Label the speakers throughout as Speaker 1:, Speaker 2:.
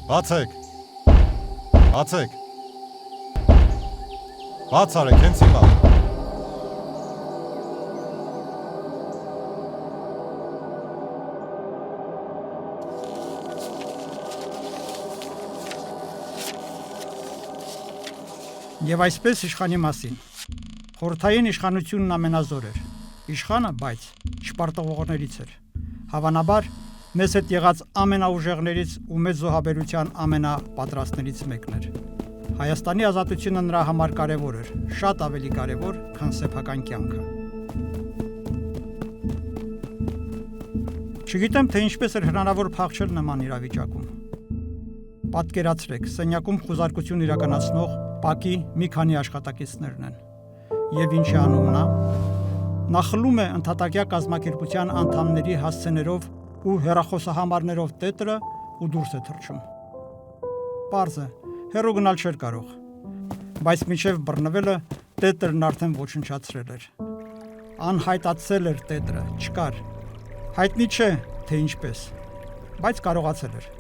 Speaker 1: Բացեք։ Բացեք։ Բաց արեք, հենց հիմա։
Speaker 2: Եվ այսպես իշխանի մասին։ Խորհրդային իշխանությունն ամենազոր էր։ Իշխանը, բայց չպարտվողներից էր։ Հավանաբար, մեզ հետ եղած ամենաուժեղներից ու մեծ զոհաբերության ամենապատրաստներից մեկն էր։ Հայաստանի ազատությունը նրա համար կարևոր էր, շատ ավելի կարևոր, քան սեփական կյանքը։ Չգիտեմ, թե ինչպես էր հնարավոր փախչել նման իրավիճակում։ Պատկերացրեք, սենյակում խուզարկություն իրականացնող ՊԱԿ-ի մի քանի աշխատակիցներն են։ Եվ ինչ է անում նա։ Նա խլում է ընդհատակյա կազմակերպության անդամների հասցեներով ու հեռախոսահամարներով տետրը ու դուրս է թռչում։ Պարզ է, հեռու գնալ չէր կարող, բայց մինչև բռնվելը տետրն արդեն ոչնչացրել էր։ Անհայտացել էր տետրը, չկար։ Հայտնի չէ, թե ինչպես, բայց կարողացել էր։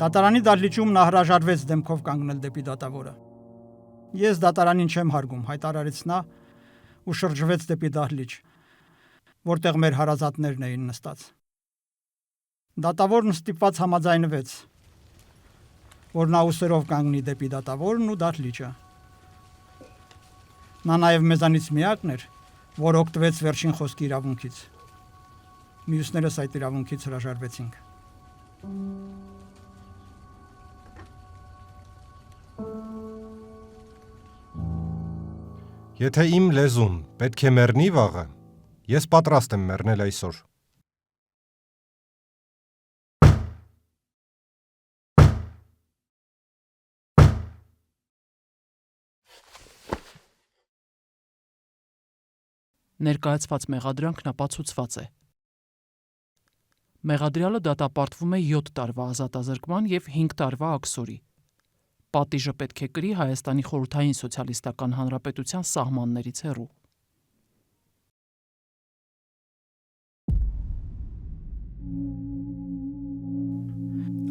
Speaker 2: Դատարանի դահլիճում նա հրաժարվեց դեմքով կանգնել դեպի դատավորը։ Ես դատարանին չեմ հարգում, հայտարարեց նա ու շրջվեց դեպի դահլիճ, որտեղ մեր հարազատներն էին նստած։ Դատավորն ստիպված համաձայնվեց, որ նա ուսերով կանգնի դեպի դատավորն ու դահլիճը։ Նա նաև մեզանից միակն էր, որ օգտվեց վերջին խոսքի իրավունքից։ Մյուսներս այդ իրավունքից հրաժարվեցինք։
Speaker 1: Եթե իմ լեզուն պետք է մեռնի վաղը, ես պատրաստ եմ մեռնել այսօր։
Speaker 3: Ներկայացված մեղադրանքն ապացուցված է։ Մեղադրյալը դատապարտվում է 7 տարվա ազատազրկման և 5 տարվա աքսորի։ Պատիժը պետք է կրի Հայաստանի Խորհրդային Սոցիալիստական Հանրապետության սահմաններից հեռու։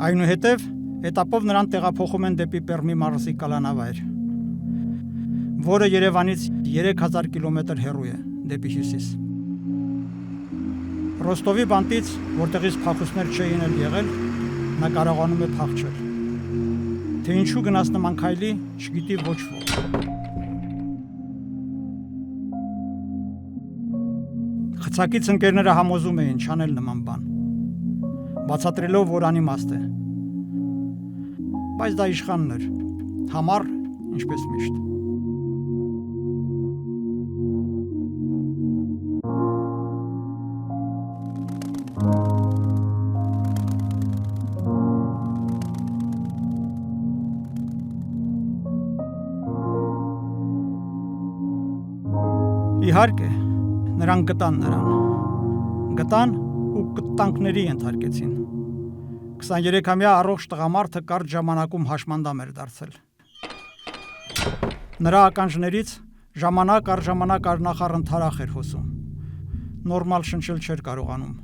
Speaker 2: Այնուհետև հետապով նրան տեղափոխում են դեպի Պերմի մարզի կալանավայր, որը Երևանից 3000 կիլոմետր հեռու է դեպի հյուսիս։ Ռոստովի բանտից, որտեղից փախուստներ չէին էլ եղել, նա կարողանում է փախչել։ Թե ինչու գնաց նման քայլի, չգիտի ոչ ոք։ Խցակից ընկերները համոզում էին չանել նման բան, բացատրելով, որ անիմաստ է։ Բայց դա իշխանն էր, համառ, ինչպես միշտ։ Իհարկե, նրանք գտան նրան։ Գտան ու կտանքների ենթարկեցին։ 23-ամյա առողջ տղամարդը կարճ ժամանակում հաշմանդամ էր դարձել։ Նրա ականջներից ժամանակ առ ժամանակ արնախառն թարախ էր հոսում։ Նորմալ շնչել չէր կարողանում։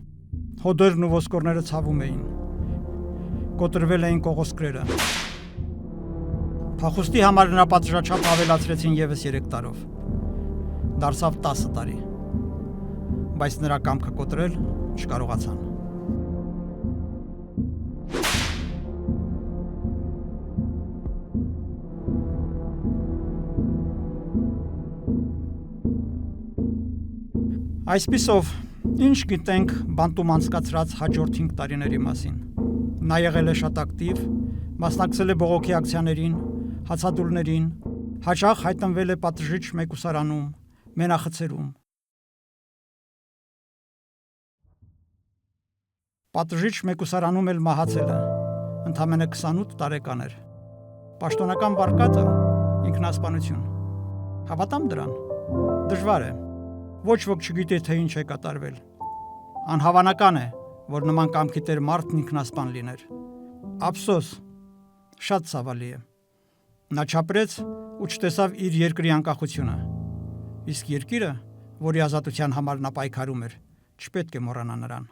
Speaker 2: Հոդերն ու ոսկորները ցավում էին։ Կոտրվել էին կողոսկրերը։ Փախուստի համար նրա պատժաչափ ավելացրեցին ևս 3 տարով։ Դարձավ 10 տարի, բայց նրա կամքը կոտրել չկարողացան։ Այսպիսով, ինչ գիտենք բանտում անցկացրած հաջորդ 5 տարիների մասին։ Նա եղել է շատ ակտիվ, մասնակցել է բողոքի ակցիաներին, հացադուլներին, հաճախ հայտնվել է պատժիչ մեկուսարանում, մենախցերում։ Պատժիչ մեկուսարանում էլ մահացել է, ընդամենը 28 տարեկան էր։ Պաշտոնական վարկածը ինքնասպանություն։ Հավատամ դրան։ Դժվար է, Ոչ ոք չգիտի, թե ինչ է կատարվել։ Անհավանական է, որ նման կամքի տեր մարդն ինքնասպան լիներ։ Ափսոս, շատ ցավալի է։ Նա չապրեց ու չտեսավ իր երկրի անկախությունը։ Իսկ երկիրը, որի ազատության համար նա պայքարում էր, չպետք է մոռանա նրան։